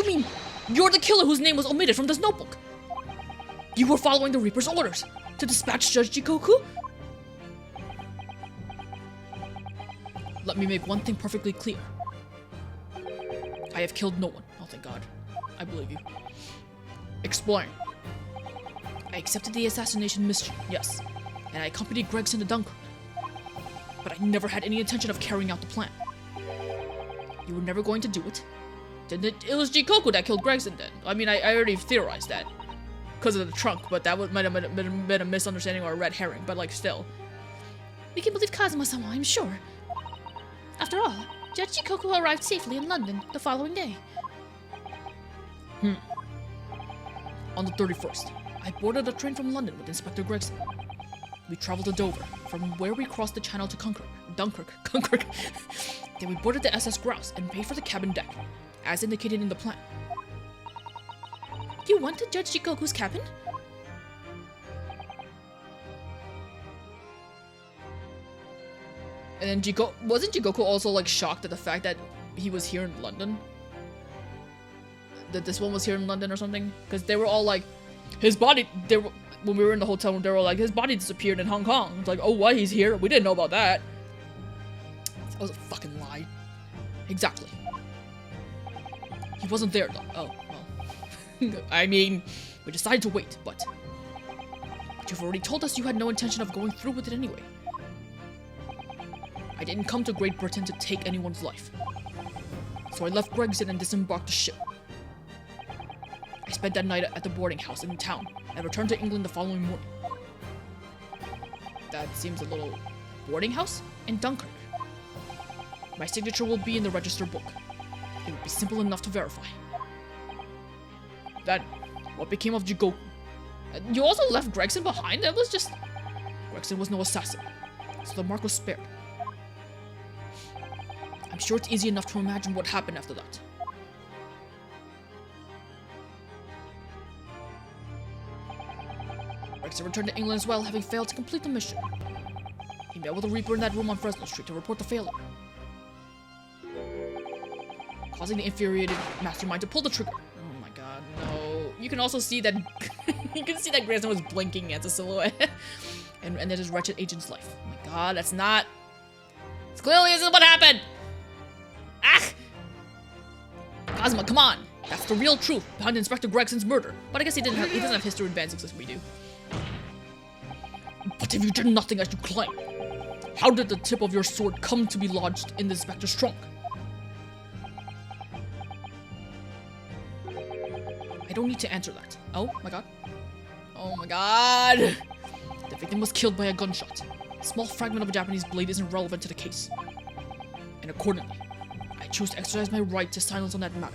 you mean you're the killer whose name was omitted from this notebook? You were following the Reaper's orders to dispatch Judge Jikoku? Let me make one thing perfectly clear. I have killed no one. Oh, thank God. I believe you. Explain. I accepted the assassination mission, yes, and I accompanied Gregson to Dunkirk. But I never had any intention of carrying out the plan. You were never going to do it. Then it was Jikoku that killed Gregson then. I mean, I already theorized that. Because of the trunk, but that might have been a misunderstanding or a red herring, but like still. We can believe Kazuma-sama, I'm sure. After all, Judge Jikoku arrived safely in London the following day. On the 31st, I boarded a train from London with Inspector Gregson. We traveled to Dover, from where we crossed the channel to Dunkirk. Then we boarded the SS Grouse and paid for the cabin deck, as indicated in the plan. You went to Judge Jikoku's cabin? And then wasn't Jikoku also like shocked at the fact that he was here in London? That this one was here in London or something? Because they were all like, his body, when we were in the hotel room, they were like, his body disappeared in Hong Kong. It's like, oh, what? He's here? We didn't know about that. That was a fucking lie. Exactly. He wasn't there, though. Oh, well. I mean, we decided to wait, but you've already told us you had no intention of going through with it anyway. I didn't come to Great Britain to take anyone's life. So I left Gregson and disembarked the ship. I spent that night at the boarding house in town and returned to England the following morning. That seems a little... Boarding house? In Dunkirk. My signature will be in the register book. It would be simple enough to verify. Then, what became of Jikoku? You also left Gregson behind? That was just... Gregson was no assassin, so the mark was spared. I'm sure it's easy enough to imagine what happened after that. Gregson returned to England as well, having failed to complete the mission. He met with the Reaper in that room on Fresno Street to report the failure, causing the infuriated mastermind to pull the trigger. Oh my god, no. You can also see that you can see that Gregson was blinking as a silhouette. and ended his wretched agent's life. Oh my god, that's not... This clearly isn't what happened! Ah! Kazuma, come on! That's the real truth behind Inspector Gregson's murder. But I guess he doesn't have history in band 6 like we do. But if you did nothing as you claim, how did the tip of your sword come to be lodged in the inspector's trunk? I don't need to answer that. Oh my god. Oh my god! The victim was killed by a gunshot. A small fragment of a Japanese blade isn't relevant to the case. And accordingly, I choose to exercise my right to silence on that matter.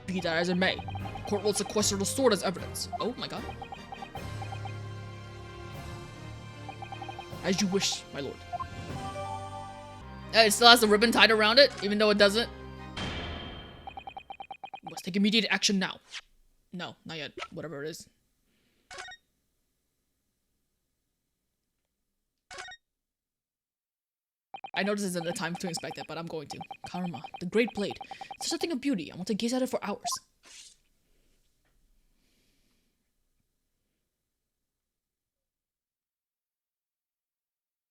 Be that as it may, the court will sequester the sword as evidence. Oh my god. As you wish, my lord. It still has the ribbon tied around it, even though it doesn't. We must take immediate action now. No, not yet. Whatever it is. I know this isn't the time to inspect it, but I'm going to. Karma, the great blade. It's such a thing of beauty. I want to gaze at it for hours.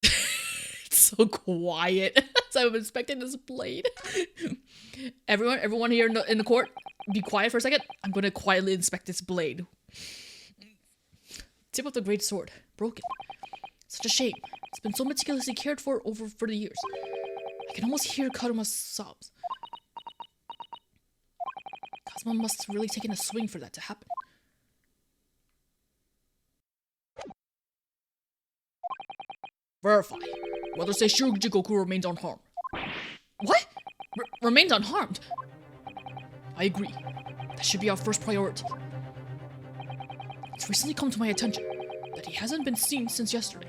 It's so quiet. So I'm inspecting this blade. Everyone here in the court, be quiet for a second. I'm going to quietly inspect this blade. Tip of the great sword, broken. Such a shame. It's been so meticulously cared for over the years. I can almost hear Karuma's sobs. Kazuma must have really taken a swing for that to happen. Verify. Whether Seishiro Jikoku remains unharmed. What? Remains unharmed? I agree. That should be our first priority. It's recently come to my attention that he hasn't been seen since yesterday.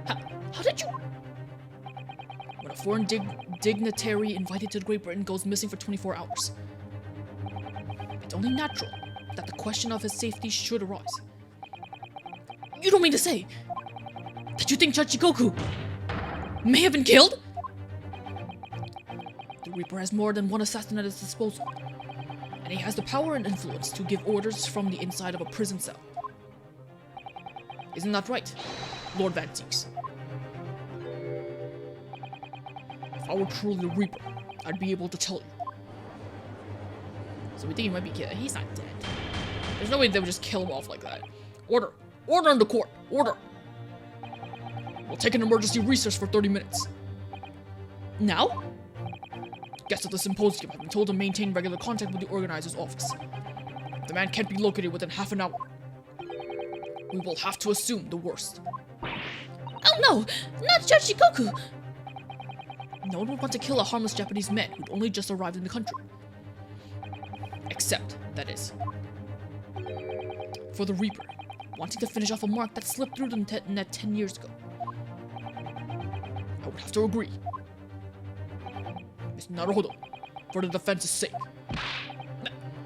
How did you... When a foreign dignitary invited to Great Britain goes missing for 24 hours, it's only natural that the question of his safety should arise. You don't mean to say that you think Judge Jikoku may have been killed? The Reaper has more than one assassin at his disposal, and he has the power and influence to give orders from the inside of a prison cell. Isn't that right, Lord Van Zieks? If I were truly the Reaper, I'd be able to tell you. So we think he might be killed. He's not dead. There's no way they would just kill him off like that. Order! Order in the court! Order! We'll take an emergency recess for 30 minutes. Now? Guests at the symposium have been told to maintain regular contact with the organizer's office. The man can't be located within half an hour. We will have to assume the worst. Oh no! Not Judge Shikoku! No one would want to kill a harmless Japanese man who'd only just arrived in the country. Except, that is, for the Reaper, wanting to finish off a mark that slipped through the net 10 years ago. I would have to agree. Miss Naruhodo, for the defense's sake.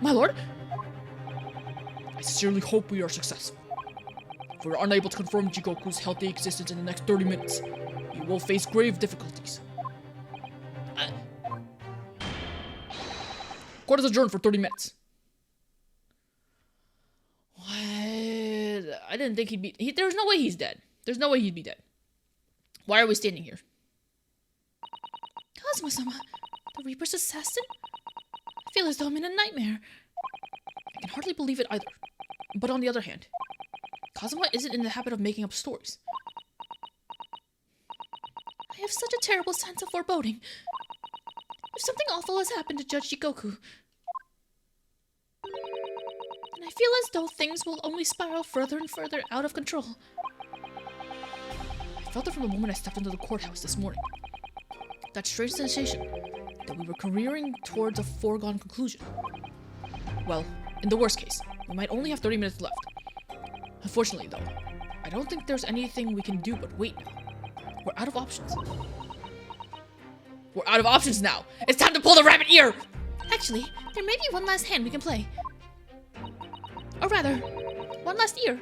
My lord? I sincerely hope we are successful. If we are unable to confirm Jigoku's healthy existence in the next 30 minutes, you will face grave difficulties. Court is adjourned for 30 minutes. What? I didn't think he'd be... There's no way he's dead. There's no way he'd be dead. Why are we standing here? Kazuma-sama, the Reaper's assassin? I feel as though I'm in a nightmare. I can hardly believe it either. But on the other hand, Kazuma isn't in the habit of making up stories. I have such a terrible sense of foreboding. If something awful has happened to Judge Shikoku, and I feel as though things will only spiral further and further out of control. I felt it from the moment I stepped into the courthouse this morning. That strange sensation that we were careering towards a foregone conclusion. Well, in the worst case, we might only have 30 minutes left. Unfortunately, though, I don't think there's anything we can do but wait now. We're out of options. We're out of options now! It's time to pull the rabbit ear! Actually, there may be one last hand we can play. Or rather, one last ear.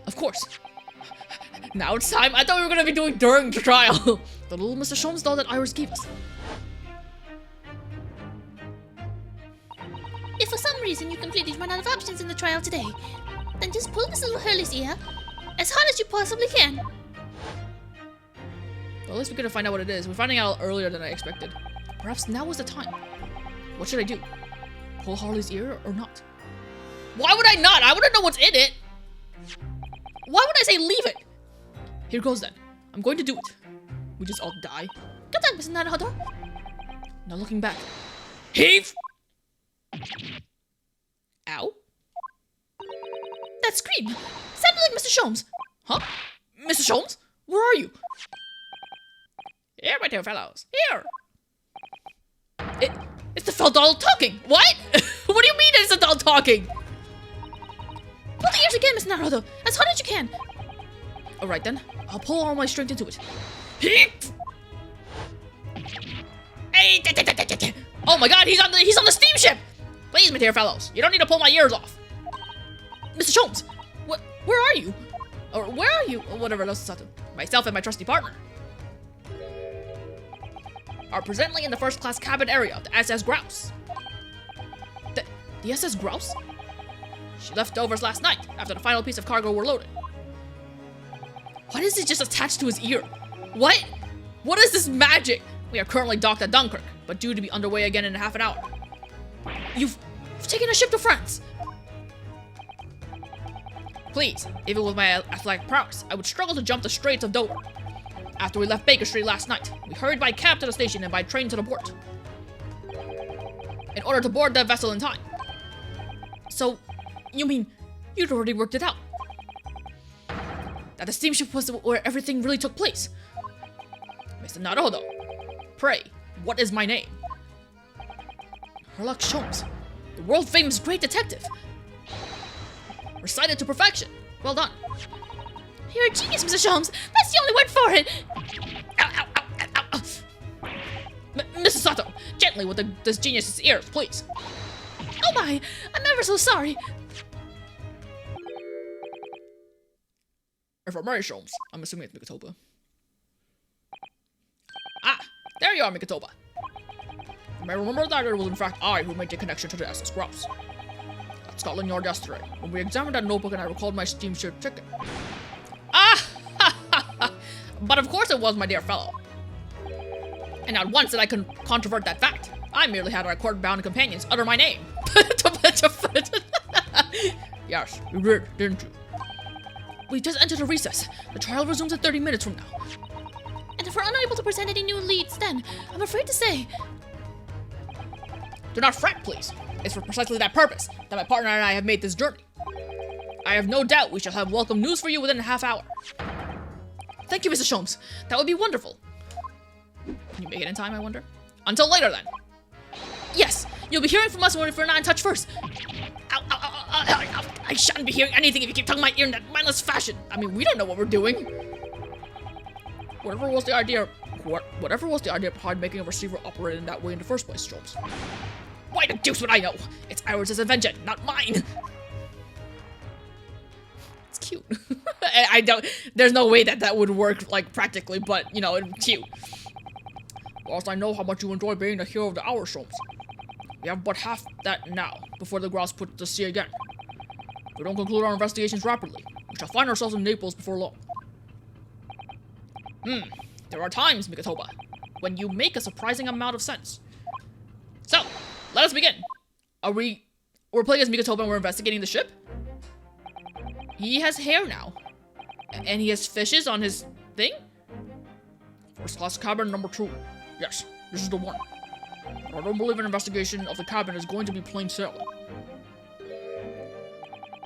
Of course. Now it's time. I thought we were gonna be doing during the trial. The little Mr. Sholmes doll that Iris gave us. If for some reason you completely run out of options in the trial today, then just pull this little Hurley's ear as hard as you possibly can. Well, at least we're gonna find out what it is. We're finding out earlier than I expected. Perhaps now is the time. What should I do? Pull Harley's ear or not? Why would I not? I want to know what's in it. Why would I say leave it? Here goes then. I'm going to do it. We just all die. Good luck, Mr. Naruhodo. Now looking back. Heave! Ow. That scream! Sounded like Mr. Sholmes. Huh? Mr. Sholmes? Where are you? Here, my dear fellows. Here! It's the fell doll talking! What? What do you mean it's the doll talking? Pull the ears again, Mr. Naruhodo, as hard as you can. Alright then. I'll pull all my strength into it. Oh my god, he's on the steamship! Please, my dear fellows, you don't need to pull my ears off. Mr. Sholmes, where are you? Or where are you? Or whatever else is happening. Myself and my trusty partner are presently in the first-class cabin area of the SS Grouse. The SS Grouse? She left Dover's last night, after the final piece of cargo were loaded. Why is it just attached to his ear? What? What is this magic? We are currently docked at Dunkirk, but due to be underway again in half an hour. You've taken a ship to France! Please, even with my athletic prowess, I would struggle to jump the Straits of Dover. After we left Baker Street last night, we hurried by cab to the station and by train to the port, in order to board that vessel in time. So, you mean you'd already worked it out? That the steamship was where everything really took place? Mr. Naruhodo, pray, what is my name? Herlock Sholmes, the world-famous great detective. Recited to perfection. Well done. You're a genius, Mr. Sholmes. That's the only word for it. Ow, ow, ow, ow, ow. Mrs. Sato, gently with this genius's ears, please. Oh my, I'm ever so sorry. If I'm Mary Sholmes, I'm assuming it's Mikotoba. There you are, Mikotoba. You may remember that it was in fact I who made the connection to the SS Grouse. At Scotland Yard yesterday, when we examined that notebook and I recalled my steamship ticket. Ah! But of course it was, my dear fellow. And not once did I controvert that fact. I merely had our court-bound companions utter my name. Yes, you did, didn't you? We just entered a recess. The trial resumes in 30 minutes from now. And if we're unable to present any new leads, then I'm afraid to say. Do not fret, please. It's for precisely that purpose that my partner and I have made this journey. I have no doubt we shall have welcome news for you within a half hour. Thank you, Mr. Sholmes. That would be wonderful. Can you make it in time, I wonder? Until later, then. Yes, you'll be hearing from us when we're not in touch first. Ow, ow, ow, ow, ow, ow. I shouldn't be hearing anything if you keep tugging my ear in that mindless fashion. I mean, we don't know what we're doing. Whatever was the idea behind making a receiver operate in that way in the first place, Sholmes? Why the deuce would I know? It's Iris' invention, not mine. It's cute. I don't. There's no way that would work, like, practically, but, you know, it's cute. Whilst I know how much you enjoy being the hero of the hour, Sholmes, we have but half that now, before the grouse put to sea again. If we don't conclude our investigations rapidly, we shall find ourselves in Naples before long. There are times, Mikotoba, when you make a surprising amount of sense. So, let us begin. We're playing as Mikotoba and we're investigating the ship? He has hair now. And he has fishes on his thing? First class cabin number 2. Yes, this is the one. But I don't believe an investigation of the cabin is going to be plain sailing.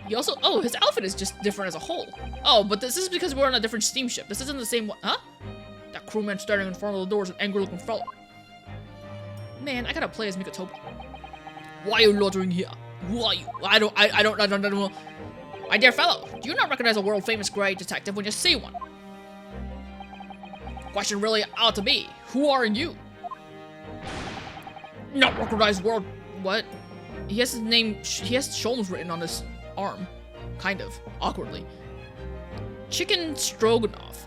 He also, oh, his outfit is just different as a whole. Oh, but this is because we're on a different steamship. This isn't the same one, huh? That crewman standing in front of the door is an angry looking fellow. Man, I gotta play as Mikotoba. Why are you loitering here? Who are you? I don't know. My dear fellow, do you not recognize a world famous gray detective when you see one? Question really ought to be, who are you? Not recognize world, what? He has his name, he has Sholmes written on his arm. Kind of, awkwardly. Chicken Stroganoff.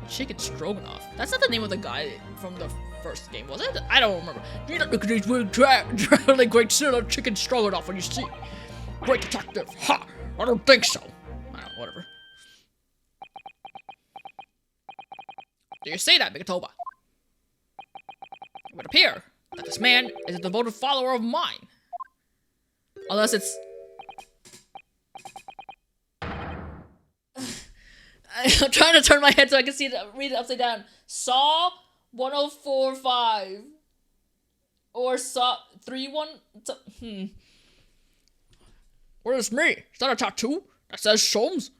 Chicken Stroganoff? That's not the name of the guy from the first game, was it? I don't remember. Do you not recognize world traveling great sailor Chicken Stroganoff when you see? Great detective, ha! I don't think so. Whatever. Do you say that, Mikotoba? It would appear that this man is a devoted follower of mine. Unless it's... I'm trying to turn my head so I can see it, read it upside down. Saw 1045. Or Saw 31... What is me? Is that a tattoo that says Sholmes?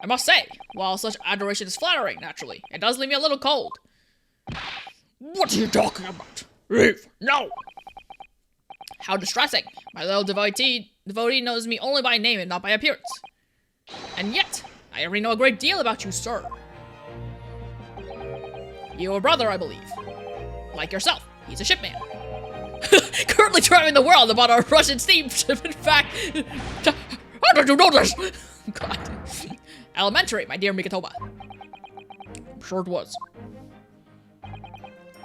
I must say, while such adoration is flattering, naturally, it does leave me a little cold. What are you talking about? Leave, no! How distressing. My little devotee knows me only by name and not by appearance. And yet, I already know a great deal about you, sir. You have a brother, I believe. Like yourself, he's a shipman. Currently traveling the world about a Russian steamship, in fact. How did you know this? God. Elementary, my dear Mikotoba. I'm sure it was.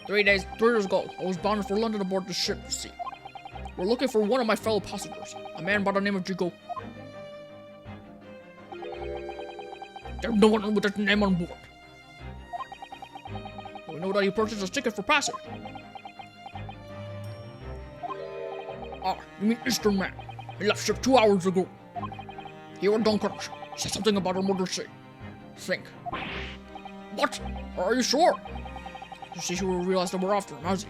3 years ago, I was bound for London aboard the ship, you see. We're looking for one of my fellow passengers, a man by the name of Jigo. There's no one with that name on board. We know that he purchased a ticket for passage. Ah, you mean Eastern Man. He left ship 2 hours ago. Here at Dunkirk. Said something about a murder scene. Think. What? Are you sure? You see, he will realize that we're after him, has he?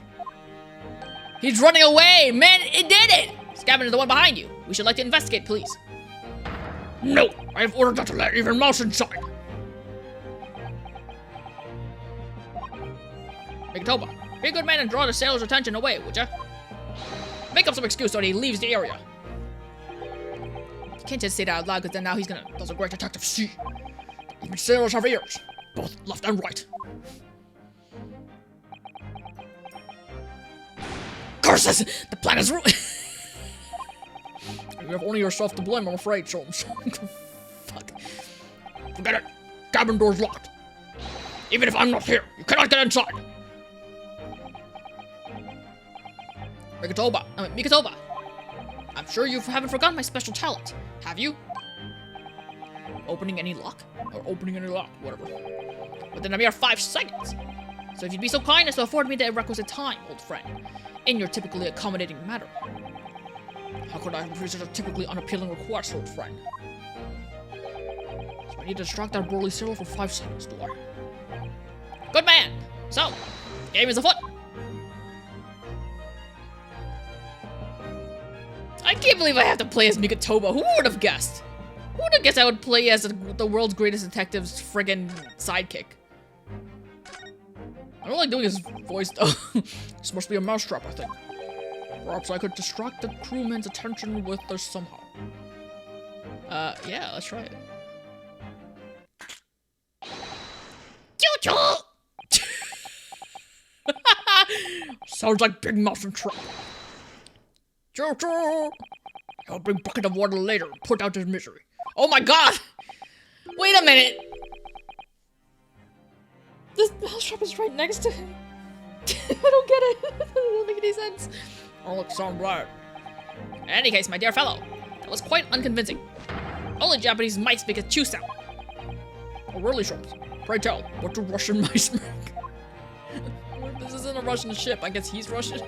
He's running away! Man, it did it! This cabin is the one behind you. We should like to investigate, please. No! I have ordered not to let even mouse inside. Mikotoba, be a good man and draw the sailor's attention away, would ya? Make up some excuse so that he leaves the area. You can't just say that out loud, because then now he's gonna... Does a great detective see? Even sailors have ears, both left and right. Curses! The plan is ruined! You have only yourself to blame, I'm afraid, Sholmes. Fuck. Forget it. Cabin door's locked. Even if I'm not here, you cannot get inside. Mikotoba. I'm sure you haven't forgotten my special talent, have you? Opening any lock? Or opening any lock, whatever. Within a mere 5 seconds. So if you'd be so kind as to afford me the requisite time, old friend, in your typically accommodating manner. How could I refuse such a typically unappealing request, old friend? So I need to distract that burly sailor for 5 seconds, do I? Good man! So, game is afoot! I can't believe I have to play as Mikotoba. Who would have guessed? Who would have guessed I would play as the world's greatest detective's friggin' sidekick? I don't like doing his voice though. This must be a mousetrap, I think. Perhaps I could distract the crewman's attention with this somehow. Yeah, let's try it. Choo-choo! Sounds like Big Mouse and Trap. Choo-choo! I'll bring bucket of water later and put out his misery. Oh my god! Wait a minute! This mousetrap is right next to him. I don't get it. It doesn't make any sense. Oh, it sounds right. In any case, my dear fellow, that was quite unconvincing. Only Japanese mice make a chew sound. Oh, really, Sholmes? Pray tell, what do Russian mice make? This isn't a Russian ship. I guess he's Russian.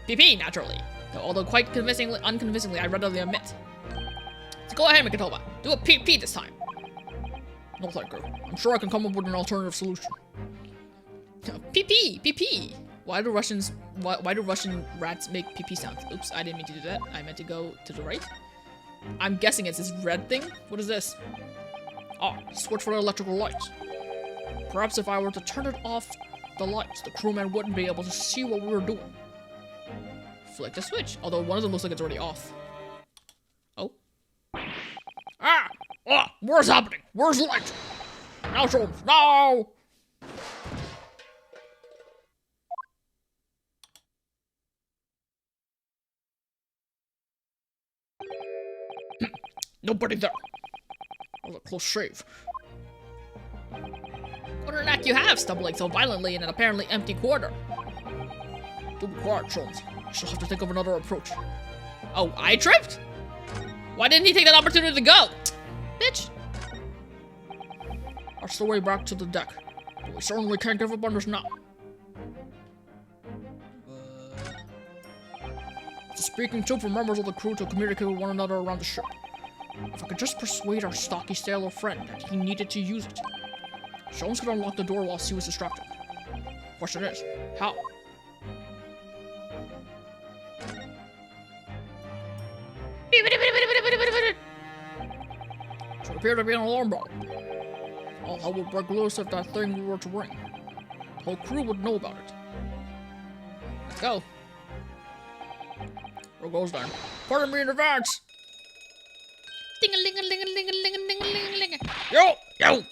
PP, naturally. Though, although quite unconvincingly, I readily admit. So go ahead, Mikotoba. Do a PP this time. No thank you. I'm sure I can come up with an alternative solution. PP. Why do Russian rats make PP sounds? Oops, I didn't mean to do that. I meant to go to the right. I'm guessing it's this red thing. What is this? Ah, switch for the electrical lights. Perhaps if I were to turn it off the lights, the crewman wouldn't be able to see what we were doing. Flick the switch. Although one of them looks like it's already off. Oh. Where's happening? Where's the light? Now, Sholmes, no! Nobody there. That was a close shave. What an act you have, stumbling so violently in an apparently empty quarter. Do be quiet, Sholmes. I shall have to think of another approach. Oh, I tripped? Why didn't he take that opportunity to go? Bitch. That's the way back to the deck. But we certainly can't give up on this now. The speaking tube for members of the crew to communicate with one another around the ship. If I could just persuade our stocky sailor friend that he needed to use it. Sholmes could unlock the door while she was distracted. Question is, how? Should appear to be an alarm bell. All hell would break loose if that thing were to ring. The whole crew would know about it. Let's go. Where goes then? Pardon me in advance! Ding-a-ling-a-ling-a-ling-a-ling-a-ling-a-ling. Yo!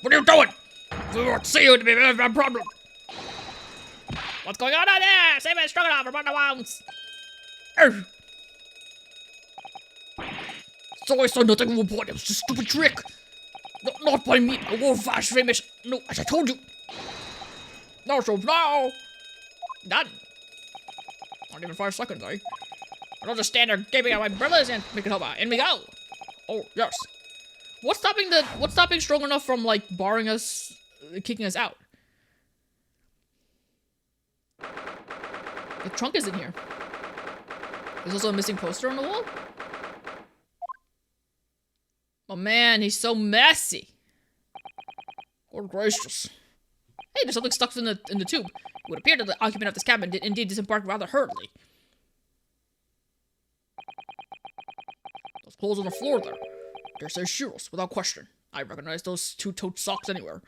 What are you doing? We won't see you to be a problem. What's going on out there? Save it strong enough from the wounds. So I saw nothing of report. It was just a stupid trick. No, not by me. A world fast famous. No, as I told you. No, so now. Done. Not even 5 seconds, eh? I'll just stand there gaping at my brothers and Mikotoba. In we go. Oh yes. What's stopping Strong Enough from like barring us, kicking us out? The trunk is in here. There's also a missing poster on the wall. Oh man, he's so messy. Lord gracious. Hey, there's something stuck in the tube. It would appear that the occupant of this cabin did indeed disembark rather hurriedly. Those clothes on the floor there. Dare say Shiro's, without question. I recognize those 2 toed socks anywhere.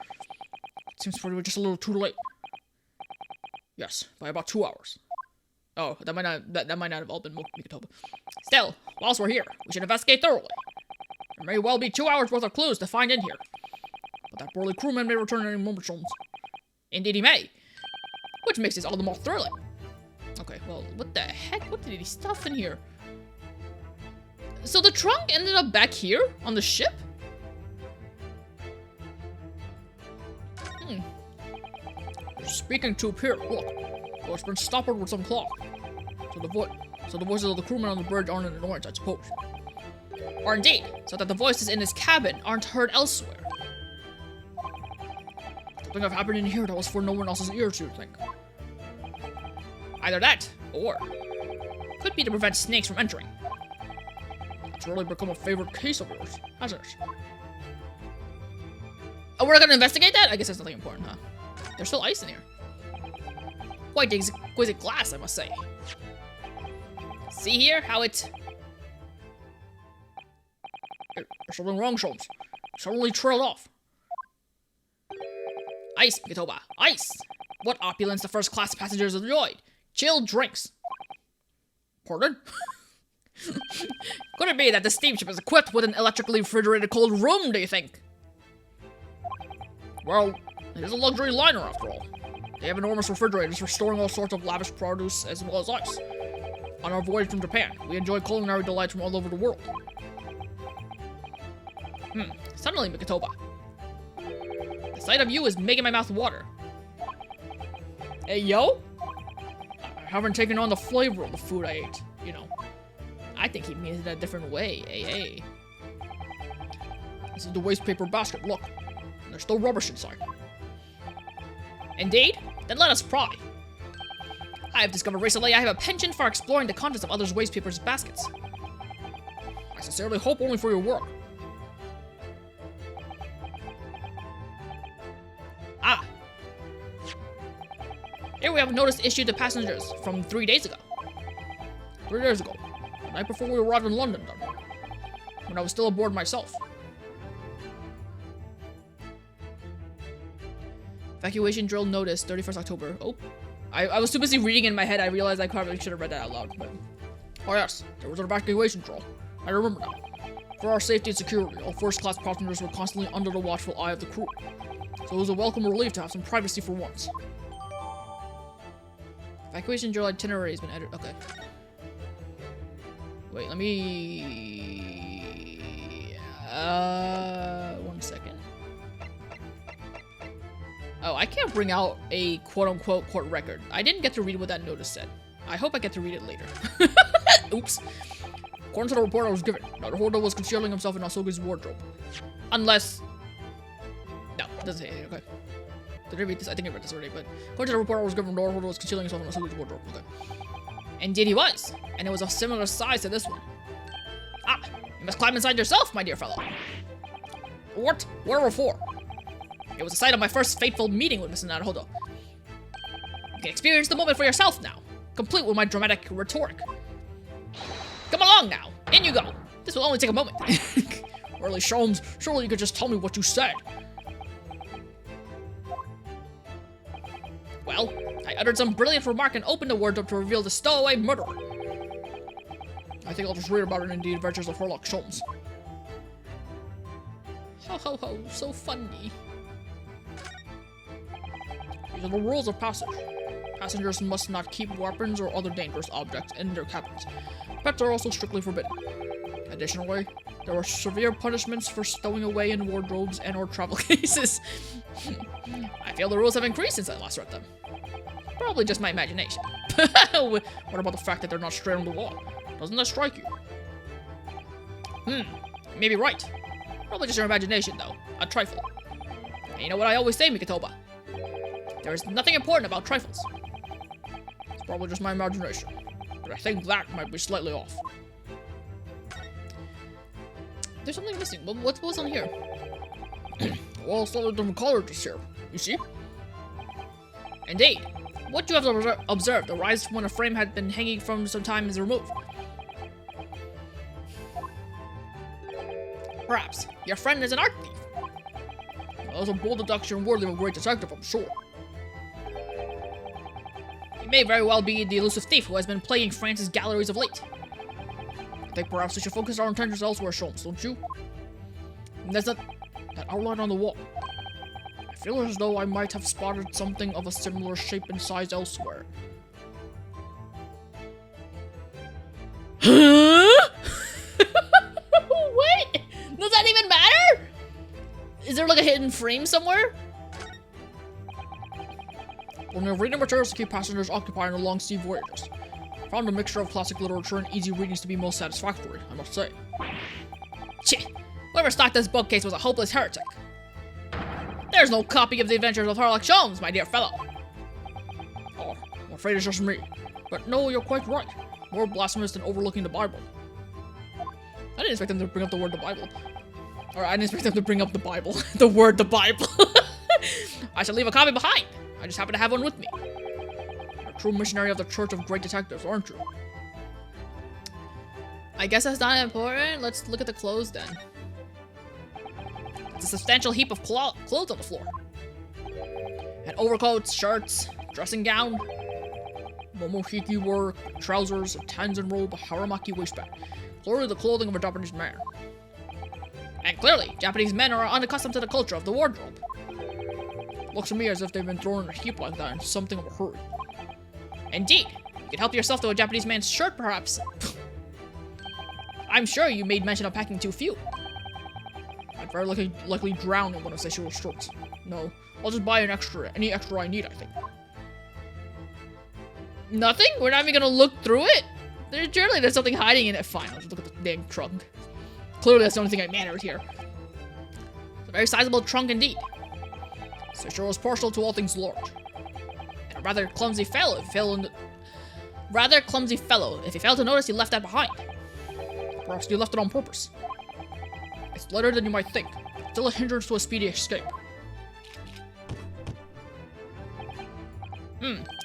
It seems we were just a little too late. Yes, by about 2 hours. Oh, that might not have all been Mikotoba. Still, whilst we're here, we should investigate thoroughly. There may well be 2 hours worth of clues to find in here. But that burly crewman may return at any moment, Sholmes. Indeed he may. Which makes this all the more thrilling. Okay, well, what the heck? What did he stuff in here? So the trunk ended up back here on the ship? There's a speaking tube here, look. Oh, it's been stoppered with some cloth. So the voices of the crewmen on the bridge aren't an annoyance, I suppose. Or indeed, so that the voices in his cabin aren't heard elsewhere. Something have happened in here that was for no one else's ears, you think? Either that, or could be to prevent snakes from entering. It's really become a favorite case of yours, hasn't it? Oh, we're not gonna investigate that? I guess that's nothing important, huh? There's still ice in here. Quite exquisite glass, I must say. See here how it... There's something wrong, Sholmes. Suddenly trailed off. Ice, Mikotoba, ice! What opulence the first-class passengers enjoyed. Chilled drinks. Pardon? Could it be that the steamship is equipped with an electrically refrigerated cold room, do you think? Well, it is a luxury liner after all. They have enormous refrigerators for storing all sorts of lavish produce as well as ice. On our voyage from Japan, we enjoy culinary delights from all over the world. Suddenly, Mikotoba. The sight of you is making my mouth water. Hey, yo? I haven't taken on the flavor of the food I ate, you know. I think he means it a different way, hey. This is the waste paper basket, look. There's still rubbish inside. Indeed? Then let us pry. I have discovered recently I have a penchant for exploring the contents of others' waste papers baskets. I sincerely hope only for your work. Ah. Here we have a notice issued to passengers from 3 days ago. 3 days ago. The night before we arrived in London, then. When I was still aboard myself. Evacuation drill notice, 31st October. Oh. I was too busy reading in my head, I realized I probably should have read that out loud, but... Oh yes, there was an evacuation drill. I remember now. For our safety and security, all first-class passengers were constantly under the watchful eye of the crew. So it was a welcome relief to have some privacy for once. Evacuation drill itinerary has been edited. Okay. Wait, let me... 1 second. Oh, I can't bring out a quote-unquote court record. I didn't get to read what that notice said. I hope I get to read it later. Oops. According to the report I was given, Naruhodo was concealing himself in Asugi's wardrobe. Unless... No, it doesn't say anything, okay. Did I read this? I think I read this already, but... According to the report I was given, Naruhodo was concealing himself in Asugi's wardrobe, okay. Indeed he was, and it was of similar size to this one. Ah, you must climb inside yourself, my dear fellow. What? Where for? It was the site of my first fateful meeting with Mr. Naruhodo. You can experience the moment for yourself now, complete with my dramatic rhetoric. Come along now, in you go. This will only take a moment. Really, Sholmes, surely you could just tell me what you said. Well, I uttered some brilliant remark and opened the wardrobe to reveal the stowaway murderer. I think I'll just read about it in the adventures of Herlock Sholmes. Ho ho ho, so funny. These are the rules of passage. Passengers must not keep weapons or other dangerous objects in their cabins. Pets are also strictly forbidden. Additionally, there are severe punishments for stowing away in wardrobes and or travel cases. I feel the rules have increased since I last read them. Probably just my imagination. What about the fact that they're not straight on the wall? Doesn't that strike you? You may be right. Probably just your imagination, though. A trifle. And you know what I always say, Mikotoba? There is nothing important about trifles. It's probably just my imagination. But I think that might be slightly off. There's something missing. What was on here? Well, slightly different color this here. You see? Indeed. What you have observed arises when a frame had been hanging from some time is removed. Perhaps your friend is an art thief. That was a bold deduction worthy of a great detective, I'm sure. He may very well be the elusive thief who has been plaguing France's galleries of late. I think perhaps we should focus our intentions elsewhere, Sholmes, don't you? And there's that outline on the wall. I feel as though I might have spotted something of a similar shape and size elsewhere. Huh? What? Does that even matter? Is there like a hidden frame somewhere? When you're reading materials to keep passengers occupied on long sea voyages. found a mixture of classic literature and easy readings to be most satisfactory, I must say. Cheh, whoever stocked this bookcase was a hopeless heretic. There's no copy of the Adventures of Herlock Sholmes, my dear fellow. Oh, I'm afraid it's just me. But no, you're quite right. More blasphemous than overlooking the Bible. I didn't expect them to bring up the word the Bible. Or I didn't expect them to bring up the Bible. The word the Bible. I shall leave a copy behind. I just happen to have one with me. You're a true missionary of the Church of Great Detectives, aren't you? I guess that's not important. Let's look at the clothes then. It's a substantial heap of clothes on the floor. And overcoats, shirts, dressing gown, momohiki work, trousers, a Tanzan robe, a haramaki waistband. Clearly the clothing of a Japanese man. And clearly, Japanese men are unaccustomed to the culture of the wardrobe. Looks to me as if they've been thrown in a heap like that in something of a hurry. Indeed. You could help yourself to a Japanese man's shirt, perhaps. I'm sure you made mention of packing too few. I'd very likely drown in one of Seishiro's shirts. No, I'll just buy any extra I need, I think. Nothing? We're not even gonna look through it? Surely there's something hiding in it. Fine, I'll just look at the dang trunk. Clearly that's the only thing I mattered here. It's a very sizable trunk indeed. Seishiro is partial to all things large. And a rather clumsy fellow if he failed to notice he left that behind. Perhaps you left it on purpose. It's lighter than you might think. Still a hindrance to a speedy escape.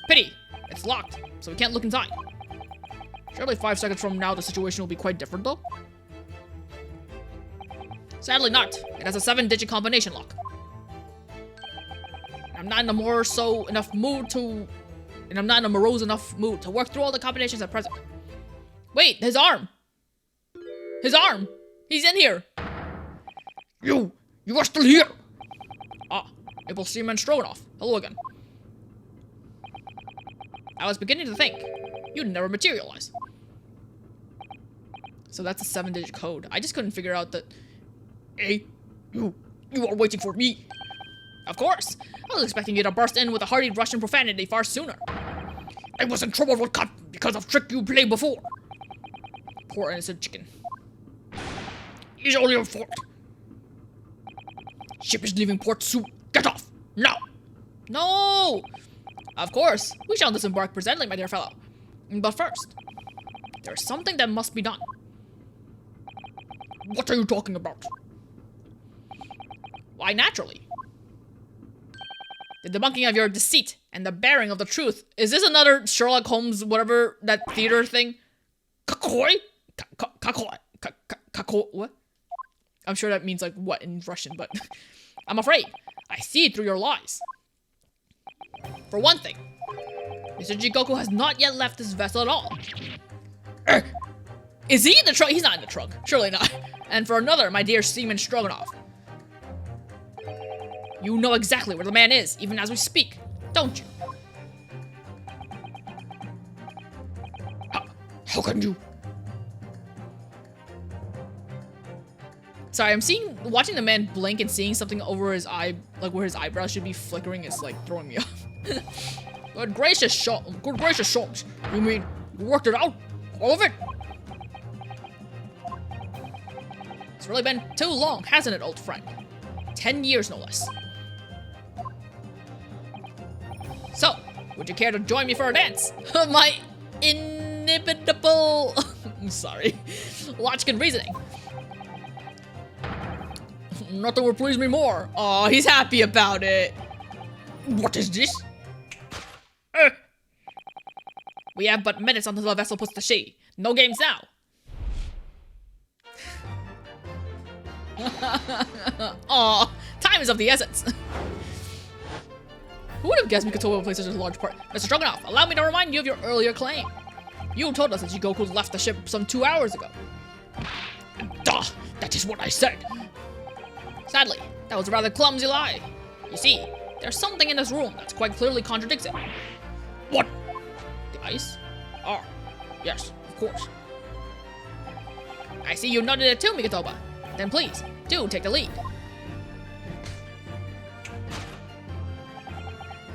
Pity. It's locked, so we can't look inside. Surely 5 seconds from now the situation will be quite different though. Sadly not. It has a 7-digit combination lock. I'm not in a morose enough mood to work through all the combinations at present. Wait, his arm! His arm! He's in here! You are still here! Ah, Able Seaman Stroganoff. Hello again. I was beginning to think you'd never materialize. So that's a 7-digit code. I just couldn't figure out that. Hey, you are waiting for me. Of course. I was expecting you to burst in with a hearty Russian profanity far sooner. I was in trouble with Cut because of trick you played before. Poor innocent chicken. It's all your fault. Ship is leaving port soon. Get off now. No. Of course, we shall disembark presently, my dear fellow. But first, there's something that must be done. What are you talking about? Why, naturally. The debunking of your deceit and the bearing of the truth. Is this another Sherlock Holmes, whatever, that theater thing? Kakoi? Kakoi? Kakoi? What? I'm sure that means like what in Russian, but I'm afraid I see through your lies. For one thing, Mr. Jigoku has not yet left this vessel at all. Is he in the trunk? He's not in the trunk. Surely not. And for another, my dear Seaman Stroganoff. You know exactly where the man is, even as we speak, don't you? How can you? Sorry, watching the man blink and seeing something over his eye, like where his eyebrows should be flickering, is like throwing me off. Good gracious, Sholmes. You mean you worked it out? All of it? It's really been too long, hasn't it, old friend? 10 years, no less. So, would you care to join me for a dance? My inimitable... I'm sorry. Logic and reasoning. Nothing would please me more. Oh, he's happy about it. What is this? We have but minutes until the vessel puts to sea. No games now. Aw, time is of the essence. Who would have guessed Mikotoba would play such a large part? Mr. Stroganoff, allow me to remind you of your earlier claim. You told us that Jigoku left the ship some 2 hours ago. Duh, that is what I said. Sadly, that was a rather clumsy lie. You see, there's something in this room that quite clearly contradicts it. What? The ice? Ah, yes, of course. I see you noted it too, Mikotoba. Then please, do take the lead.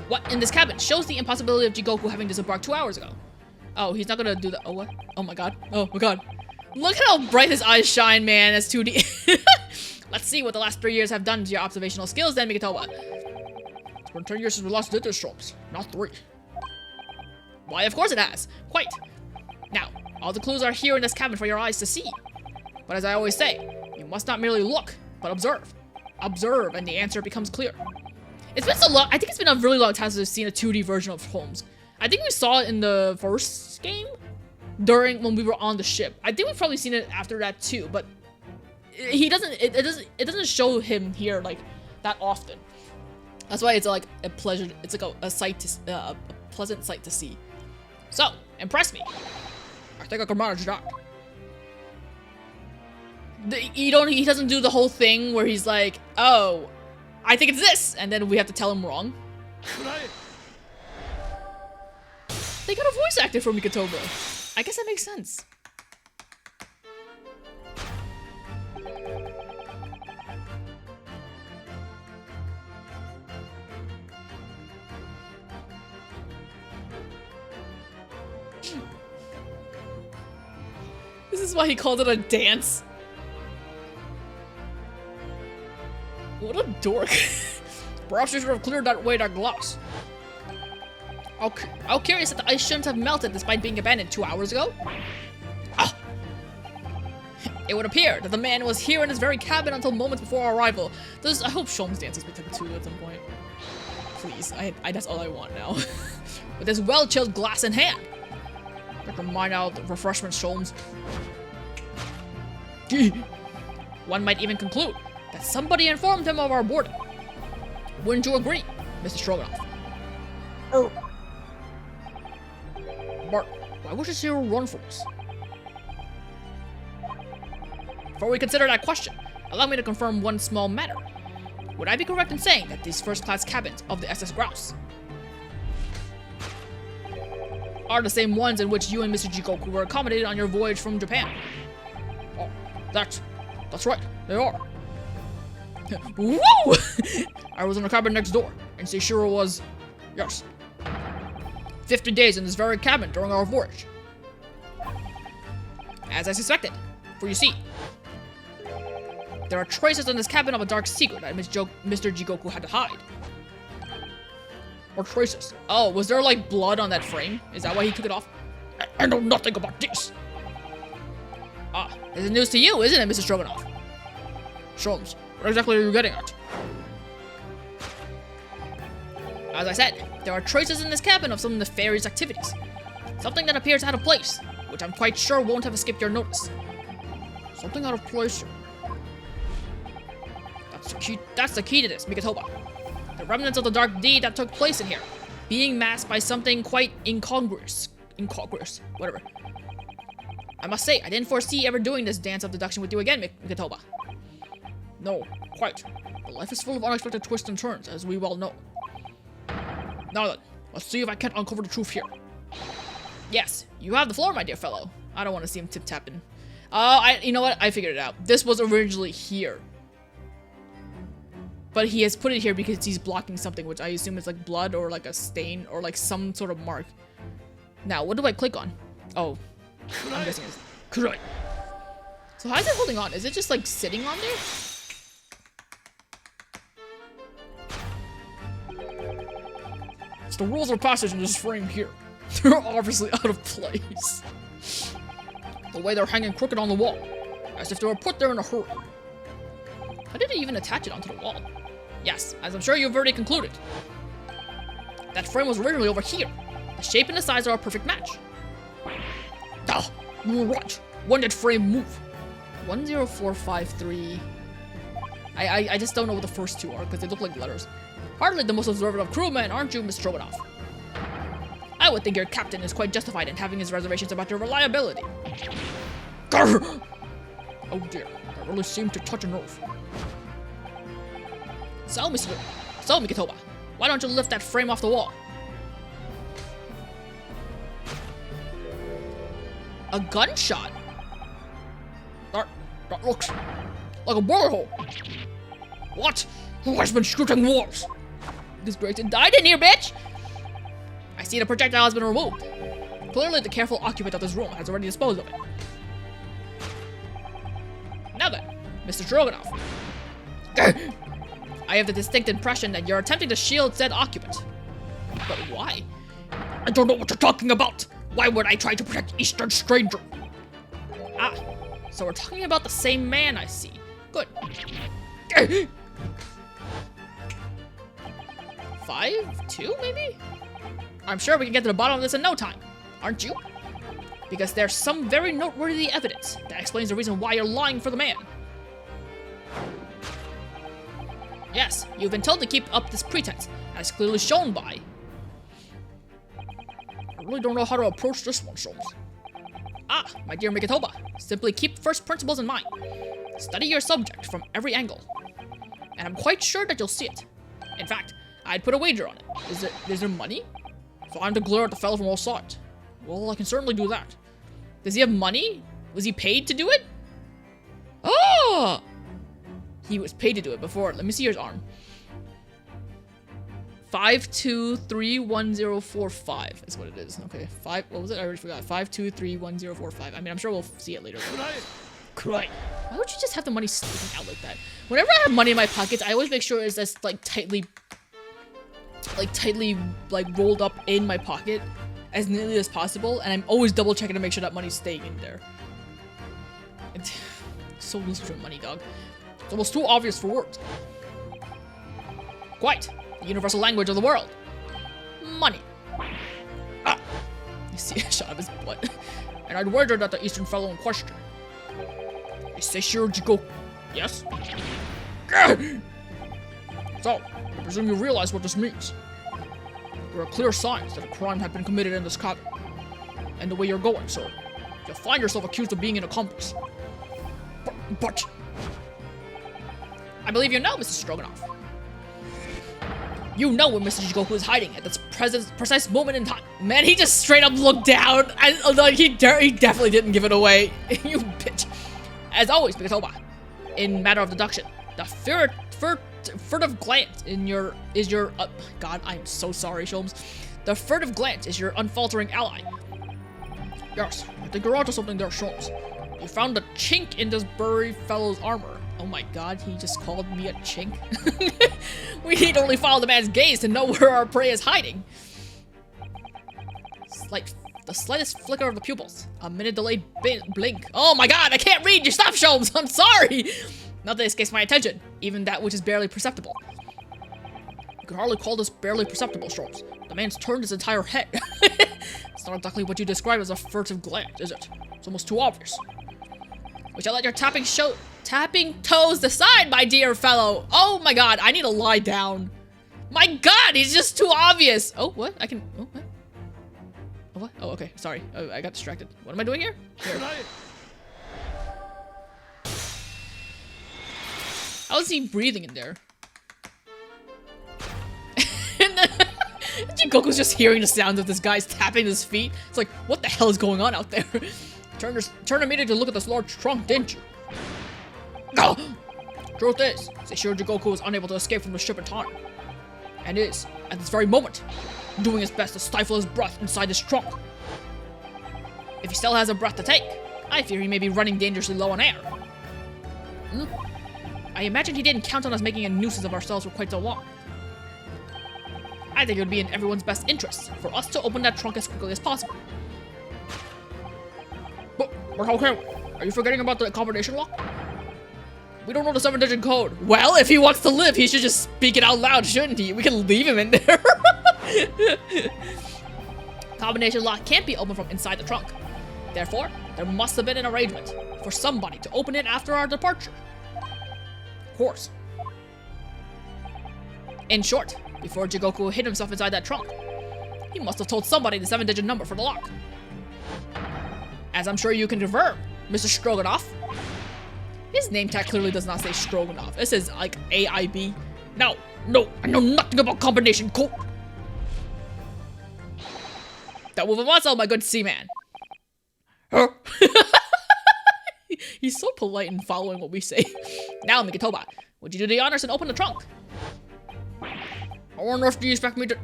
What in this cabin shows the impossibility of Jigoku having disembarked 2 hours ago? Oh, he's not gonna do the. Oh, what? Oh my god. Oh my god. Look at how bright his eyes shine, man. That's 2D. Let's see what the last 3 years have done to your observational skills then, Mikotoba. It's been 10 years since we last did this, Sholmes. Not 3. Why, of course it has. Quite. Now, all the clues are here in this cabin for your eyes to see. But as I always say, you must not merely look, but observe. Observe, and the answer becomes clear. It's been so long. I think it's been a really long time since I've seen a 2D version of Sholmes. I think we saw it in the first game when we were on the ship. I think we've probably seen it after that too, but he doesn't. It doesn't show him here like that often. That's why it's like a pleasure. It's like a sight to a pleasant sight to see. So impress me. I think I can manage that. He doesn't do the whole thing where he's like, oh, I think it's this, and then we have to tell him wrong. They got a voice actor for Mikotoba. I guess that makes sense. This is why he called it a dance. What a dork. Perhaps you should have cleared that away that glass. How curious that the ice shouldn't have melted despite being abandoned 2 hours ago. Ah! It would appear that the man was here in his very cabin until moments before our arrival. I hope Sholmes dances with him too at some point. Please, that's all I want now. With this well-chilled glass in hand. Let them mine out the refreshments, Sholmes. One might even conclude that somebody informed him of our boarding. Wouldn't you agree, Mr. Stroganoff? Oh. Bart, why would you see her run for us? Before we consider that question, allow me to confirm one small matter. Would I be correct in saying that these first-class cabins of the SS Grouse are the same ones in which you and Mr. Jikoku were accommodated on your voyage from Japan? Oh, that's right, they are. Woo! I was in the cabin next door, and Seishiro was, yes, 50 days in this very cabin during our voyage. As I suspected, for you see, there are traces in this cabin of a dark secret that Mr. Jikoku had to hide. Or traces. Oh, was there like blood on that frame? Is that why he took it off? I know nothing about this. Ah, this is news to you, isn't it, Mr. Stroganoff? Sholmes, what exactly are you getting at? As I said, there are traces in this cabin of some nefarious activities. Something that appears out of place, which I'm quite sure won't have escaped your notice. Something out of place here. That's the key to this, Mikotoba. The remnants of the dark deed that took place in here, being masked by something quite incongruous. Whatever. I must say, I didn't foresee ever doing this dance of deduction with you again, Mikotoba. No, quite. But life is full of unexpected twists and turns, as we well know. Now then, let's see if I can't uncover the truth here. Yes, you have the floor, my dear fellow. I don't want to see him tip-tapping. You know what? I figured it out. This was originally here. But he has put it here because he's blocking something, which I assume is like blood or like a stain or like some sort of mark. Now, what do I click on? Oh, I'm guessing it's correct. So how is it holding on? Is it just like sitting on there? It's the rules of passage in this frame here. They're obviously out of place. The way they're hanging crooked on the wall, as if they were put there in a hurry. How did he even attach it onto the wall? Yes, as I'm sure you've already concluded. That frame was originally over here. The shape and the size are a perfect match. Ah, you were right. When did frame move? 10453. I just don't know what the first two are because they look like letters. Hardly the most observant of crewmen, aren't you, Miss Stroganoff? I would think your captain is quite justified in having his reservations about your reliability. Grr! Oh dear, that really seemed to touch a nerve. So, Mikotoba, why don't you lift that frame off the wall? A gunshot? That looks like a bullet hole. What? Who has been shooting walls? This great and died in here, bitch! I see the projectile has been removed. Clearly, the careful occupant of this room has already disposed of it. Now then, Mr. Stroganoff. I have the distinct impression that you're attempting to shield said occupant. But why? I don't know what you're talking about! Why would I try to protect Eastern Stranger? Ah, so we're talking about the same man, I see. Good. 5-2, maybe? I'm sure we can get to the bottom of this in no time, aren't you? Because there's some very noteworthy evidence that explains the reason why you're lying for the man. Yes, you've been told to keep up this pretense, as clearly shown by... I really don't know how to approach this one, Sholmes. Ah, my dear Mikotoba, simply keep first principles in mind. Study your subject from every angle. And I'm quite sure that you'll see it. In fact, I'd put a wager on it. Is there money? So I'm to glare at the fellow from all sides. Well, I can certainly do that. Does he have money? Was he paid to do it? Oh! He was paid to do it before. Let me see his arm. 5231045 is what it is. Okay, what was it? I already forgot. 5231045. I mean, I'm sure we'll see it later. Cry. Why would you just have the money sticking out like that? Whenever I have money in my pockets, I always make sure it's just tightly rolled up in my pocket as nearly as possible, and I'm always double checking to make sure that money's staying in there. It's so loose for money, dog. It's almost too obvious for words. Quite. The universal language of the world. Money. Ah. You see a shot of his butt. And I'd wager that the Eastern fellow in question is Seishiro Jigoku. Yes? So, I presume you realize what this means. There are clear signs that a crime had been committed in this cabin. And the way you're going, sir, you'll find yourself accused of being an accomplice. But... I believe you know, Mrs. Stroganoff. You know where Mr. Jigoku is hiding at this precise moment in time. Man, he just straight up looked down. And he definitely didn't give it away. You bitch. As always, Mikotoba, in matter of deduction, the furtive glance is your God, I'm so sorry, Sholmes. The furtive glance is your unfaltering ally. Yes, I think you're onto something there, Sholmes. You found a chink in this burly fellow's armor. Oh my God, he just called me a chink. We need only follow the man's gaze to know where our prey is hiding. The slightest flicker of the pupils, a minute delayed blink. Oh my God, I can't read. You stop, Sholmes. I'm sorry. Nothing escapes my attention, even that which is barely perceptible. You can hardly call this barely perceptible, Sholmes. The man's turned his entire head. It's not exactly what you describe as a furtive glance, is it? It's almost too obvious. We shall let your tapping toes decide, my dear fellow. Oh my God, I need to lie down. My God, he's just too obvious. Oh, what? I can, oh, what? Oh, what? Oh, okay, sorry. Oh, I got distracted. What am I doing here? How is he breathing in there? And then Jigoku's just hearing the sound of this guy's tapping his feet. It's like, what the hell is going on out there? Turn immediately to look at this large trunk, didn't you? No! Truth is, Seishiro Jigoku was unable to escape from the ship in time. And is, at this very moment, doing his best to stifle his breath inside this trunk. If he still has a breath to take, I fear he may be running dangerously low on air. I imagine he didn't count on us making a nuisance of ourselves for quite so long. I think it would be in everyone's best interest for us to open that trunk as quickly as possible. But okay, are you forgetting about the combination lock? We don't know the 7-digit code. Well, if he wants to live, he should just speak it out loud, shouldn't he? We can leave him in there. Combination lock can't be opened from inside the trunk. Therefore, there must have been an arrangement for somebody to open it after our departure. Of course. In short, before Jigoku hid himself inside that trunk, he must have told somebody the 7-digit number for the lock. As I'm sure you can confirm, Mr. Stroganoff. His name tag clearly does not say Stroganoff. It says, like, AIB. No, I know nothing about combination code. That move of muscle, my good seaman. Huh? He's so polite in following what we say. Now, Mikotoba, would you do the honors and open the trunk? I wonder if you expect me to...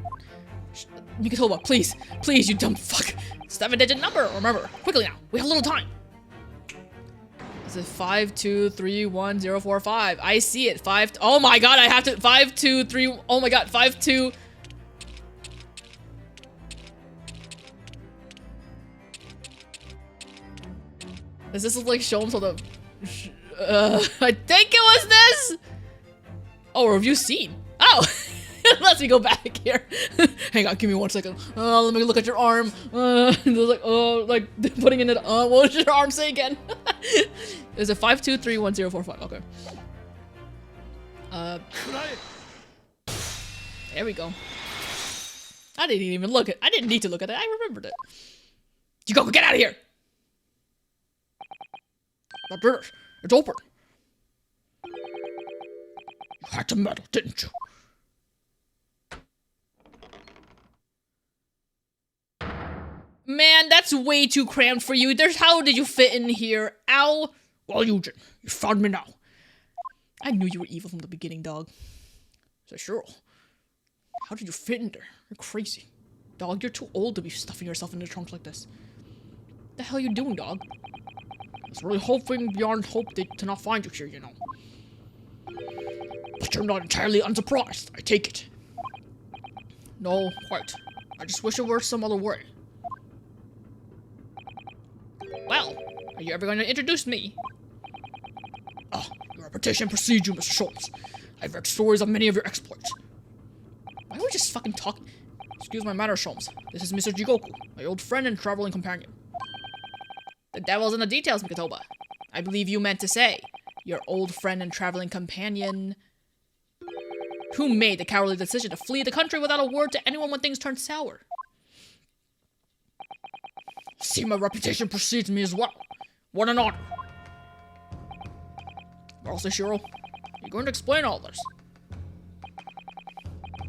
Mikotoba, please, you dumb fuck. 7-digit number. Remember, quickly now. We have a little time. Is it 5231045? I see it. Oh my god, I have to 523. Oh my god, 52. Is this like Sholmes? Hold up. I think it was this. Oh, review scene. Oh, let's me go back here. Hang on, give me 1 second. Let me look at your arm. Like, oh, like putting in it. What was your arm say again? Is it 5231045? Okay. There we go. I didn't even look at. I didn't need to look at it. I remembered it. Jigoko, get out of here! I did it. It's open. You had to meddle, didn't you? Man, that's way too cramped for you. How did you fit in here? Ow. Well, Eugen, you found me now. I knew you were evil from the beginning, dog. So sure. How did you fit in there? You're crazy. Dog, you're too old to be stuffing yourself in the trunk like this. What the hell are you doing, dog? I was really hoping beyond hope to not find you here, you know. But you're not entirely unsurprised, I take it. No, quite. I just wish it were some other way. Well, are you ever going to introduce me? Ah, your reputation precedes you, Mr. Sholmes. I've read stories of many of your exploits. Why are we just fucking talking? Excuse my manners, Sholmes. This is Mr. Jigoku, my old friend and traveling companion. The devil's in the details, Mikotoba. I believe you meant to say, your old friend and traveling companion, who made the cowardly decision to flee the country without a word to anyone when things turned sour. See, my reputation precedes me as well. What an honor. Well, Seishiro, you're going to explain all this.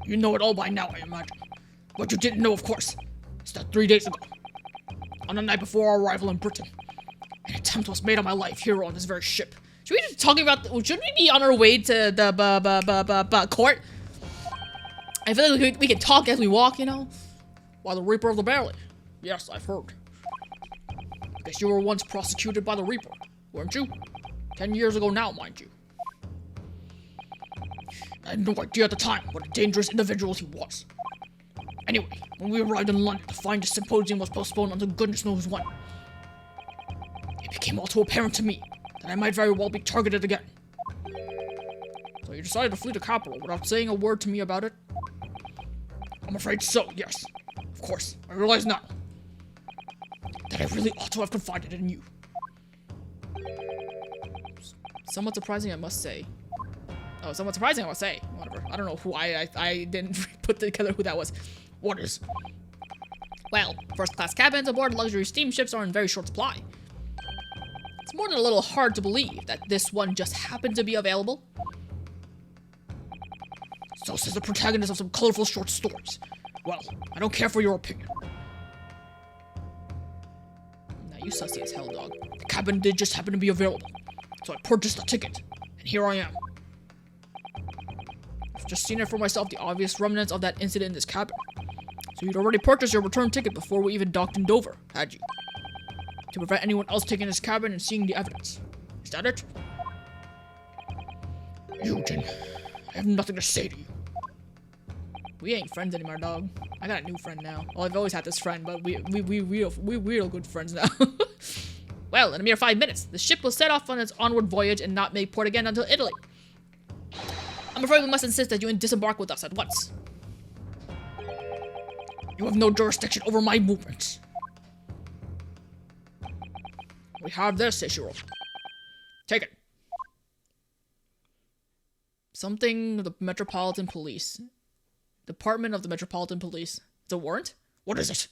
You know it all by now, I imagine. What you didn't know, of course, is that 3 days ago, on the night before our arrival in Britain, an attempt was made on my life here on this very ship. Should we be talking about? Should we be on our way to the court? I feel like we can talk as we walk, you know. By the Reaper of the Barley. Yes, I've heard. Because you were once prosecuted by the Reaper, weren't you? 10 years ago now, mind you. I had no idea at the time what a dangerous individual he was. Anyway, when we arrived in London to find the symposium was postponed until goodness knows when, it became all too apparent to me that I might very well be targeted again. So you decided to flee the capital without saying a word to me about it? I'm afraid so, yes. Of course, I realize now that I really ought to have confided in you. Somewhat surprising, I must say. Oh, somewhat surprising, I must say. Whatever. I don't know who I didn't put together who that was. What is? Well, first-class cabins aboard luxury steamships are in very short supply. It's more than a little hard to believe that this one just happened to be available. So says the protagonist of some colorful short stories. Well, I don't care for your opinion. Now you sussy as hell, dog. The cabin did just happen to be available. So I purchased a ticket, and here I am. I've just seen it for myself, the obvious remnants of that incident in this cabin. So you'd already purchased your return ticket before we even docked in Dover, had you? To prevent anyone else taking this cabin and seeing the evidence. Is that it? Eugen, I have nothing to say to you. We ain't friends anymore, dog. I got a new friend now. Well, I've always had this friend, but we real good friends now. Well, in a mere 5 minutes, the ship will set off on its onward voyage and not make port again until Italy. I'm afraid we must insist that you disembark with us at once. You have no jurisdiction over my movements. We have this, Seishiro. Take it. Something the Metropolitan Police. Department of the Metropolitan Police. It's a warrant? What is it?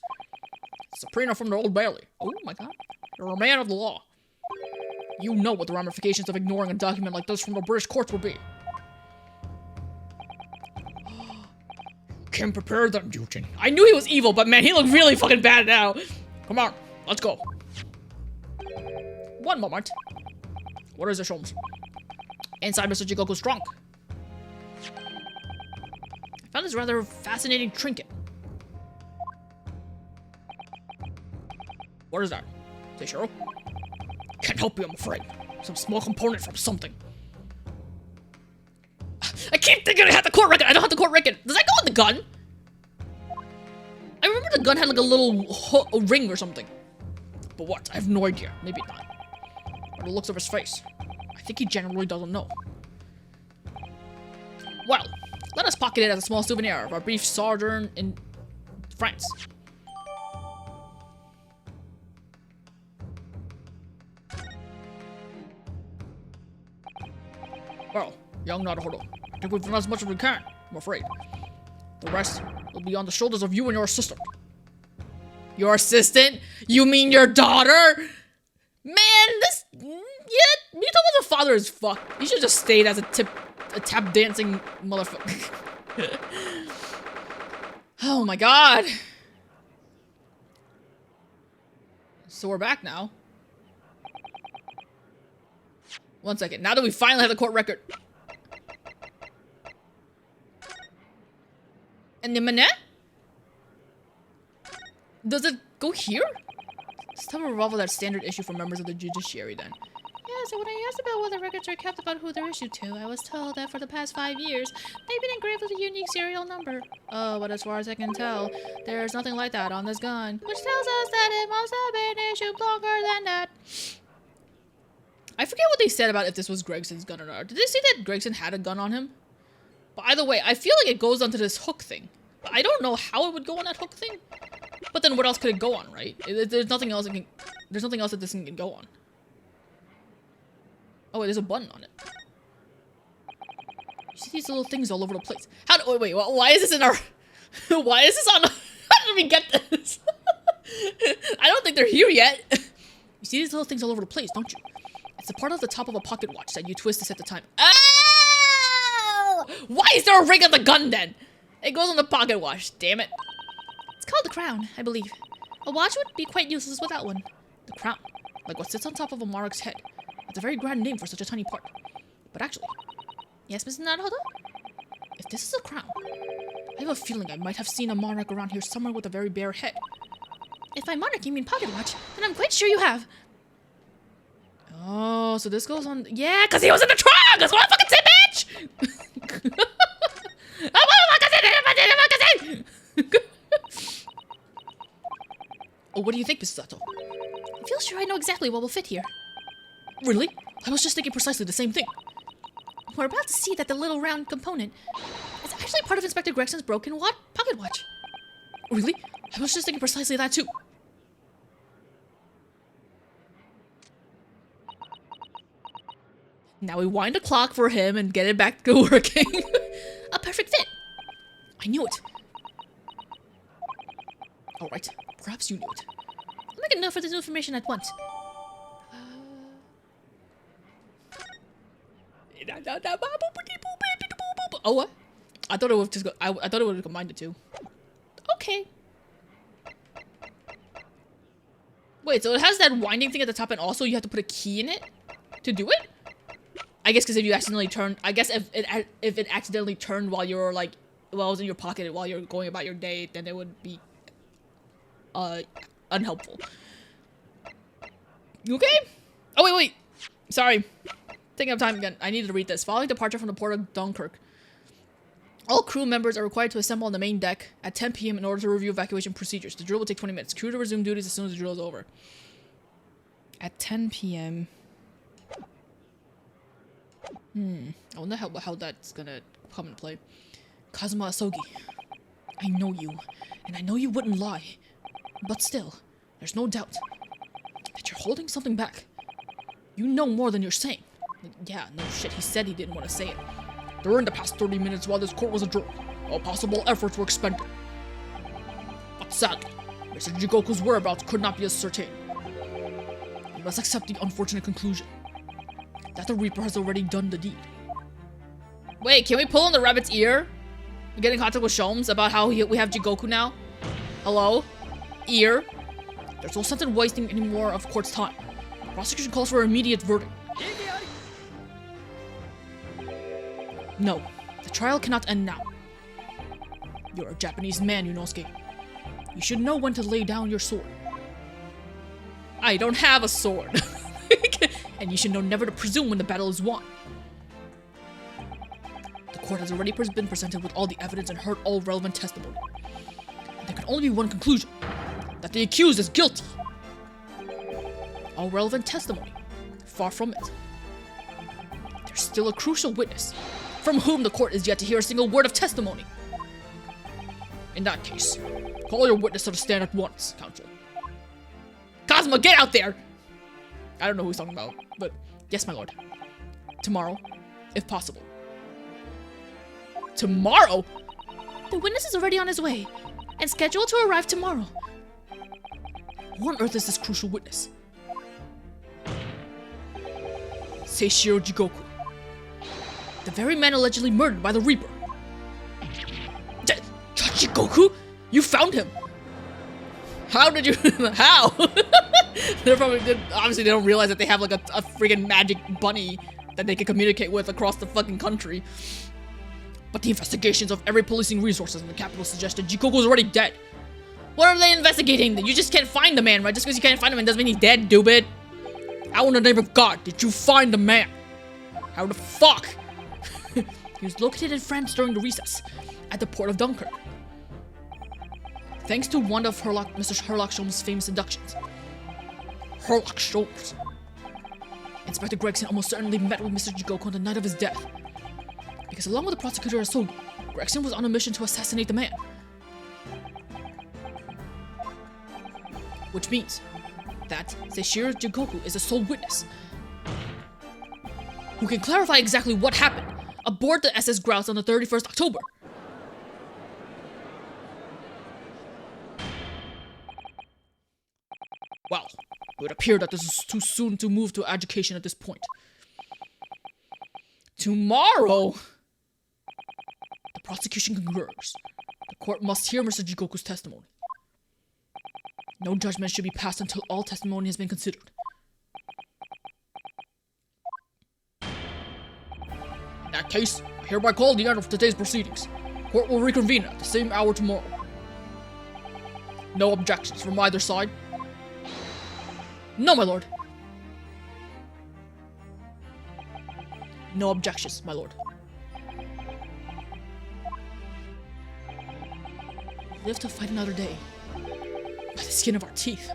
Subpoena from the Old Bailey. Oh my god. You're a man of the law. You know what the ramifications of ignoring a document like this from the British courts will be. Can't prepare them, Eugen. I knew he was evil, but man, he looked really fucking bad now. Come on, let's go. One moment. What is it, Sholmes? Inside Mr. Jigoku's trunk. I found this rather fascinating trinket. What is that? Is it Cheryl? Can't help you, I'm afraid. Some small component from something. I keep thinking I have the court record. I don't have the court record. Does that go on the gun? I remember the gun had like a little a ring or something. But what? I have no idea. Maybe not. By the looks of his face, I think he generally doesn't know. Well, let us pocket it as a small souvenir of our brief sojourn in France. Well, young Naruhodo, I think we've done as much as we can, I'm afraid. The rest will be on the shoulders of you and your assistant. Your assistant? You mean your daughter? Man, this... Yeah, Mikotoba's father is fucked. He should just stayed as a tap dancing motherfucker. Oh my god. So we're back now. One second. Now that we finally have the court record. And the manette? Does it go here? This type of revolver that's standard issue for members of the judiciary then. Yeah, so when I asked about what the records are kept about who they're issued to, I was told that for the past 5 years, they've been engraved with a unique serial number. Oh, but as far as I can tell, there's nothing like that on this gun. Which tells us that it must have been issued longer than that. I forget what they said about if this was Gregson's gun or not. Did they say that Gregson had a gun on him? But either way, I feel like it goes onto this hook thing. But I don't know how it would go on that hook thing. But then what else could it go on, right? There's nothing else it can... There's nothing else that this thing can go on. Oh wait, there's a button on it. You see these little things all over the place. How do... Wait, why is this in our... Why is this on... How did we get this? I don't think they're here yet. You see these little things all over the place, don't you? It's a part of the top of a pocket watch that you twist to set the time. Oh! Why is there a ring on the gun then? It goes on the pocket watch, damn it. It's called the crown, I believe. A watch would be quite useless without one. The crown, like what sits on top of a monarch's head. It's a very grand name for such a tiny part. But actually... Yes, Mr. Naruhodo? If this is a crown, I have a feeling I might have seen a monarch around here somewhere with a very bare head. If by monarch you mean pocket watch, then I'm quite sure you have. Oh, so this goes on... Yeah, because he was in the trunk! That's what I fucking said, bitch! Oh, what do you think, Mrs. Sato? I feel sure I know exactly what will fit here. Really? I was just thinking precisely the same thing. We're about to see that the little round component is actually part of Inspector Gregson's broken pocket watch. Really? I was just thinking precisely that too. Now we wind the clock for him and get it back to working. A perfect fit. I knew it. Alright, perhaps you knew it. I'll make a note for this information at once. Oh, what? I thought it would just go. I thought it would have combined the two. Okay. Wait, so it has that winding thing at the top, and also you have to put a key in it to do it? I guess because if you accidentally turn, I guess if it accidentally turned while you were like, while it was in your pocket while you're going about your day, then it would be unhelpful. You okay? Oh wait. Sorry. Taking up time again. I need to read this. Following departure from the port of Dunkirk, all crew members are required to assemble on the main deck at 10 p.m. in order to review evacuation procedures. The drill will take 20 minutes. Crew to resume duties as soon as the drill is over. At 10 p.m. I wonder how that's gonna come into play. Kazuma Asogi, I know you, and I know you wouldn't lie. But still, there's no doubt that you're holding something back. You know more than you're saying. Yeah, no shit, he said he didn't want to say it. During the past 30 minutes while this court was adjourned, all possible efforts were expended. But sadly, Mr. Jigoku's whereabouts could not be ascertained. You must accept the unfortunate conclusion that the Reaper has already done the deed. Wait, can we pull on the rabbit's ear? We get in contact with Sholmes about how we have Jigoku now? Hello? Ear? There's no sense in wasting any more of court's time. Prosecution calls for an immediate verdict. No, the trial cannot end now. You're a Japanese man, Ryunosuke. You should know when to lay down your sword. I don't have a sword. And you should know never to presume when the battle is won. The court has already been presented with all the evidence and heard all relevant testimony. And there can only be one conclusion, that the accused is guilty. All relevant testimony. Far from it. There's still a crucial witness, from whom the court is yet to hear a single word of testimony. In that case, call your witness to the stand at once, counsel. Cosmo, get out there! I don't know who he's talking about, but yes, my lord. Tomorrow, if possible. Tomorrow? The witness is already on his way, and scheduled to arrive tomorrow. Who on earth is this crucial witness? Seishiro Jigoku. The very man allegedly murdered by the Reaper. Jigoku? You found him? How did you... How? They're probably... Obviously, they don't realize that they have, like, a freaking magic bunny that they can communicate with across the fucking country. But the investigations of every policing resources in the capital suggested Jigoku's already dead. What are they investigating? You just can't find the man, right? Just because you can't find him doesn't mean he's dead, stupid. How in the name of God did you find the man? How the fuck? He was located in France during the recess at the port of Dunkirk. Thanks to one of Mr. Herlock Sholmes' famous deductions. Herlock Sholmes. Inspector Gregson almost certainly met with Mr. Jigoku on the night of his death. Because along with the prosecutor Asogi, Gregson was on a mission to assassinate the man. Which means that Seishiro Jigoku is the sole witness who can clarify exactly what happened aboard the SS Grouse on the 31st October. Well, it would appear that this is too soon to move to education at this point. Tomorrow? The prosecution concurs. The court must hear Mr. Jigoku's testimony. No judgment should be passed until all testimony has been considered. In that case, I hereby call the end of today's proceedings. Court will reconvene at the same hour tomorrow. No objections from either side? No, my lord. No objections, my lord. Live to fight another day. By the skin of our teeth.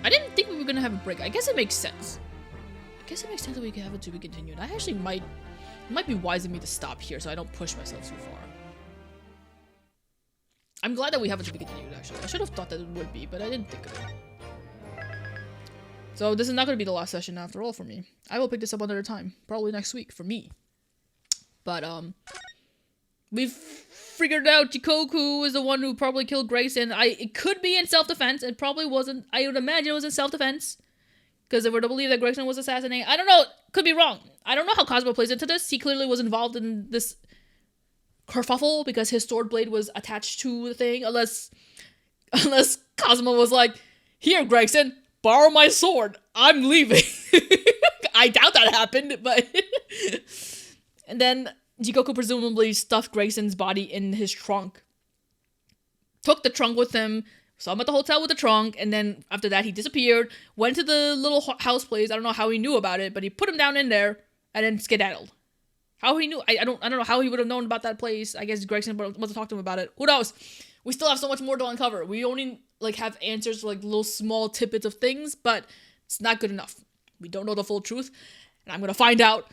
I didn't think we were gonna have a break. I guess it makes sense. I guess it makes sense that we can have it to be continued. I actually it might be wise of me to stop here so I don't push myself too far. I'm glad that we have it to be continued, actually. I should have thought that it would be, but I didn't think of it. So this is not going to be the last session after all for me. I will pick this up another time. Probably next week for me. But, we've figured out Jigoku is the one who probably killed Grayson. It could be in self-defense. It probably wasn't. I would imagine it was in self-defense. Because if we're to believe that Grayson was assassinated, I don't know. Could be wrong. I don't know how Cosmo plays into this. He clearly was involved in this kerfuffle because his sword blade was attached to the thing. Unless Cosmo was like, here, Gregson, borrow my sword. I'm leaving. I doubt that happened, but... And then Jigoku presumably stuffed Gregson's body in his trunk. Took the trunk with him. Saw him at the hotel with the trunk. And then after that, he disappeared. Went to the little house place. I don't know how he knew about it, but he put him down in there and then skedaddled. How he knew, I don't know how he would have known about that place. I guess Gregson must have talked to him about it. Who knows? We still have so much more to uncover. We only have answers for little small tidbits of things, but it's not good enough. We don't know the full truth, and I'm gonna find out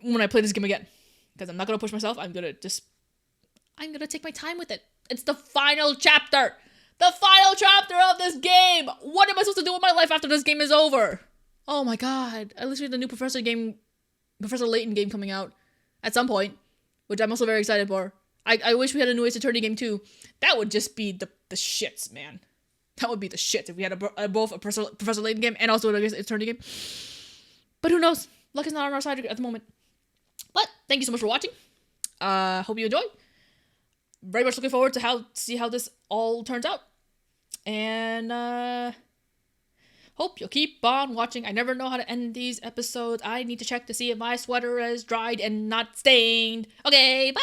when I play this game again. Because I'm not gonna push myself. I'm gonna take my time with it. It's the final chapter. The final chapter of this game. What am I supposed to do with my life after this game is over? Oh my god! At least we have the new Professor Layton game coming out. At some point, which I'm also very excited for. I wish we had a new Ace Attorney game too. That would just be the shits, man. That would be the shits if we had both a Professor Layton game and also an Ace Attorney game. But who knows? Luck is not on our side at the moment. But thank you so much for watching. Hope you enjoy. Very much looking forward to see how this all turns out. And hope you'll keep on watching. I never know how to end these episodes. I need to check to see if my sweater is dried and not stained. Okay, bye!